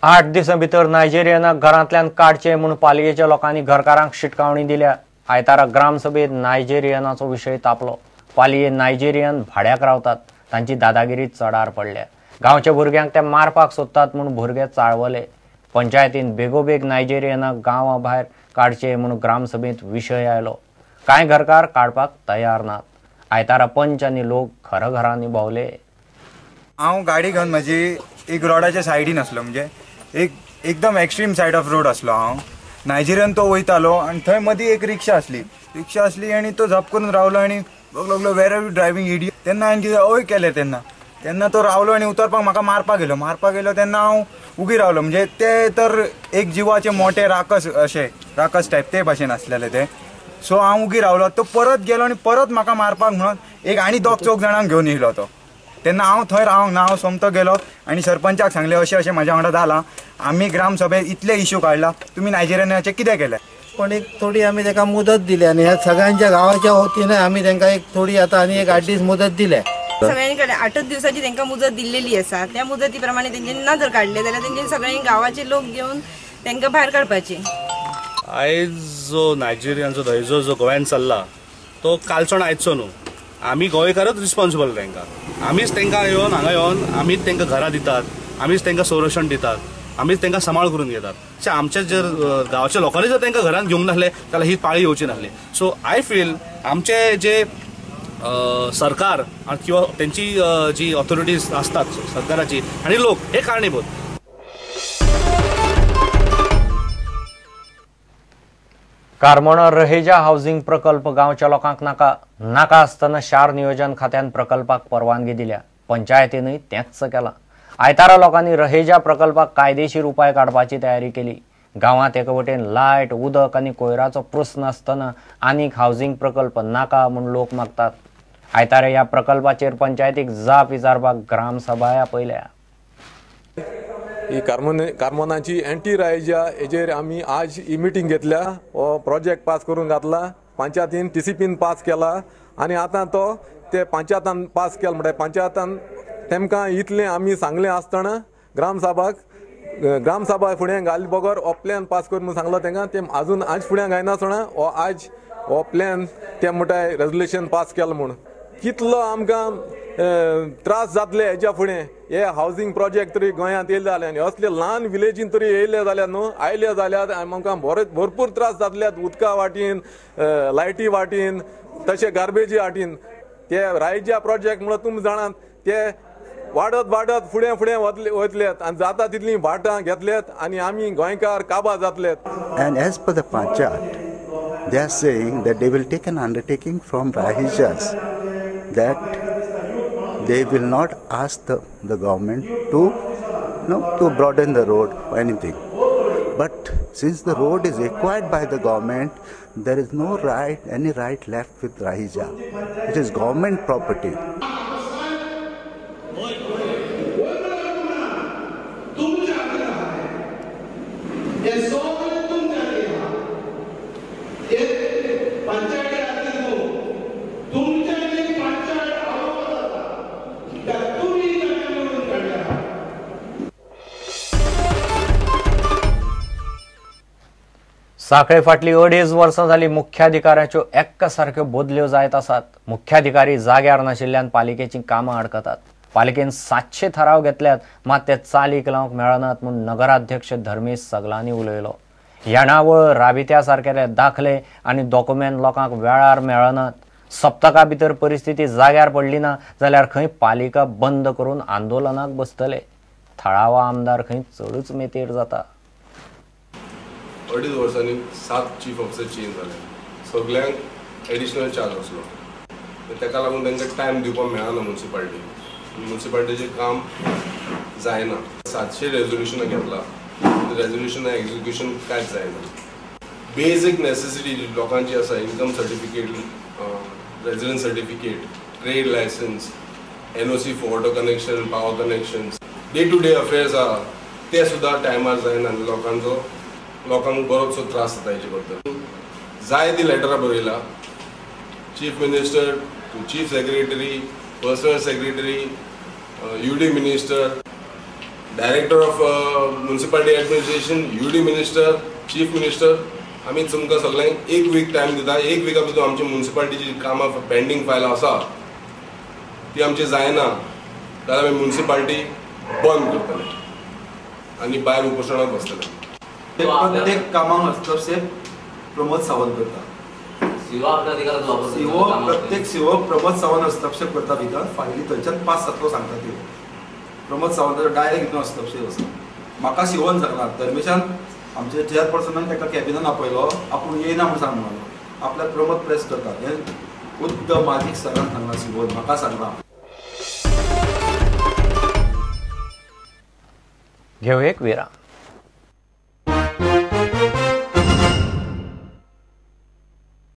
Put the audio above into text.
8 दिसां भितर नायजेरियनाक घरांतल्यान काडचे म्हूण पालिकेच्या लोकांनी घरकारांक शिटकावणी दिल्या। आयतारा ग्रामसभेत नायजेरियनाचो विशय तापलो। पालियेंत नायजेरियन भाड्याक रावतात, तांची दादागिरी चडार पडल्या। गांवच्या भुरग्यांक ते मारपाक सोदतात म्हूण भुरगे चाळवले। पंचायतीन बेगोबेग नायजेरियनाक गांवा भायर काडचे म्हूण ग्रामसभेत विशय आयलो। कांय घरकार काडपाक तयार नात। आयतारा पंच आनी लोक घरांनी भोंवले। हांव गाडी घेवन म्हजी एक रोडाच्या सायडीन आसलो, म्हणजे एकदम एक्स्ट्रीम सायड ऑफ रोड आसलो। हांव नायजेरियन तो वयतालो आनी थंय मदीं एक रिक्षा आसली आनी तो झप करून रावलो आनी लागलो वेर आर यू ड्रायव्हिंग इडियट। तेन्ना हांवें कितें ओय केलें। तेन्ना तो रावलो आनी उतरपाक म्हाका मारपाक गेलो। तेन्ना हांव उगी रावलो, म्हणजे ते तर एक जिवाचे मोठे राकस टायप ते भाशेन आसलेले ते। सो हांव उगी रावलो, तो परत गेलो आनी परत म्हाका मारपाक म्हणून एक आनी दोग चौग जाणांक घेवन येयलो तो। तेन्ना हांव थंय रावंक ना, हांव सोमतो गेलो आनी सरपंचाक सांगलें अशें म्हाज्या वांगडा जालां। आमी ग्रामसभेत इतले इश्यू काडला, तुमी नायजेरियनाचे कितें केलें? पण एक थोडी आमी ताका मुदत दिली आनी ह्या सगळ्यांच्या गांवाच्या वतीन आमी तांकां एक थोडी आतां आनी एक 8 दीस मुदत दिल्या। सगळ्यांकडे 8 दिवसाची तांकां मुदत दिल्लेली आसा। त्या मुदती प्रमाणे तेंच्यांनी ना जर काडले जाल्यार तेंच्यांनी सगळे गांवाचे लोक घेवन तांकां भायर काडपाचे। आयज जो नायजेरियनचो धैर्य जो गोंयांत चल्ला तो कालचो आयचो न्हू। आमी गोंयकारच रिस्पॉन्सिबल तांकां। आमीच तांकां हांगा येवन आमीच तांकां घरां दितात, आमीच तांकां संरक्षण दितात, आमीच तांकां सांबाळ करून घेतात। आमच्या जर गांवच्या लोकांनी जर तांकां घरांत घेवंक नासले जाल्यार ही पाळी येवची नासली। सो आय फील आमचे जे सरकार किंवा त्यांची जी ऑथॉरिटीज असतात सरकाराची आणि लोक हे कारणीभूत। कारमोणा रहेजा हाऊसिंग प्रकल्प गांवच्या लोकांक नाका आसतना शार नियोजन खात्यान प्रकल्पाक परवानगी दिल्या। पंचायतीनय तेंच केलां। आयतारा लोकांनी रहेजा प्रकल्पाक कायदेशीर उपाय काडपाची तयारी केली। गांवांत एके वटेन लायट, उदक आनी कोयराचो प्रस्न आसतना आनीक हाऊसिंग प्रकल्प नाका म्हूण लोक मागतात। आयतारा ह्या प्रकल्पाचेर पंचायतीक जाप विचारपाक ग्रामसभा आपयल्या। ही कारमोनाची एंटी रायजा हेजेर आमी आज ही मिटींग घेतल्या। हो प्रोजेक्ट पास करून घातला, पंचायतीन टीसीपीन पास केला आनी आतां तो ते पंचायतान पास केला। म्हणल्यार पंचायतान तेमकां इतलें आमी सांगलें आसतना ग्रामसभा फुडें घाली बगर हो प्लॅन पास कर म्हणून सांगलो तेंकां। ते आजून आज फुडें घायनासतना हो प्लॅन ते म्हणटा रेजोल्युशन पास केला म्हूण। कितलो आमकां त्रास जातले हेच्या फुडें हे हाऊसिंग प्रोजेक्ट तरी गोंयांत येयले जाल्यार आनी असले ल्हान विलेजीन तरी येयले जाल्यार न्हू आयले जाल्यार आमकां भरपूर त्रास जातल्यात। उदका वाटेन, लायटी वाटेन, तशें गार्बेजी वाटेन। ते रायजा प्रोजेक्ट म्हणून तुमी जाणात ते वाडत फुडें वतलेत आनी जाता तितलीं भाटां घेतलेत आनी आमी गोंयकार काबार जातलेत। And as per the Panchayat, they are saying that they will take an undertaking from Rahijas that they will not ask the government to broaden the road or anything. But since the road is acquired by the government, there is no any right left with Rahija. It is government property. साखळे फाटली 2.5 वर्सां जाली मुख्याधिकाऱ्याच्यो एक्का सारक्यो बदल्यो जायत आसात। मुख्याधिकारी जाग्यार नाशिल्ल्यान पालिकेची कामां अडकतात। पालिकेन 700 थाराव घेतल्यात, मात ते चालीक लावंक मेळनात म्हूण नगराध्यक्ष धर्मेश सगलांनी उलयलो। येणावळ, राबित्या सारकेले दाखले आनी डॉक्युमेंट लोकांक वेळार मेळनात। सप्तका भितर परिस्थिती जाग्यार पडली ना जाल्यार खंय पालिका बंद करून आंदोलनाक बसतले। थळावा आमदार खंय चडूच मेतेर जाता। 2.5 वर्सांनी 7 चीफ ऑफिसर चेंज जाले, सगळ्यांक एडिशनल चार्ज आसलो। ताका लागून तांकां टायम दिवपाक मेळना म्युन्सिपालिटीचें काम जायना। 700 रेजोल्युशनां घेतला, रेजोल्युशनां एक्झिक्युशन कांयच जायना। बेजीक नेसेसिटी लोकांची आसा, income certificate, residence certificate, trade licence, NOC for water connection, power connection, day to day affairs आहा ते सुद्दां टायमार जायना आनी लोकांक बरोचसो त्रास जाता हेचे बद्दल। जाय ती लेटरां बरयला, chief minister to chief secretary, personal secretary, UD minister, director of municipality administration, UD minister, chief minister, आमी तुमकां सगळ्यांक 1 वीक टायम दिता. 1 विका भितर आमची म्युनिसिपालिटीची कामां पेंडींग फायल आसा ती आमची जायना जाल्यार आमी म्युनिसिपालिटी बंद करतले आनी भायर उपोशणाक बसतले. प्रत्येक कामाक हस्तक्षेप प्रमोद सावंत करता. सीओ प्रत्येक सीओ प्रमोद सावंत हस्तक्षेप करता भितर फायली थंयच्यान पास जातलो सांगता ती. प्रमोद सावंताचो डायरेक्ट हितून हस्तक्षेप आसा. म्हाका सीओन सांगला धर्मेशान आमचे चेअरपर्सनान ताका कॅबिनान आपयलो, आपूण येयना म्हूण सांग म्हणलो. आपल्याक प्रमोद प्रेस करता हें खुद्द माजीक सरान सांगला सीओन म्हाका सांगला. घेऊ एक विराम.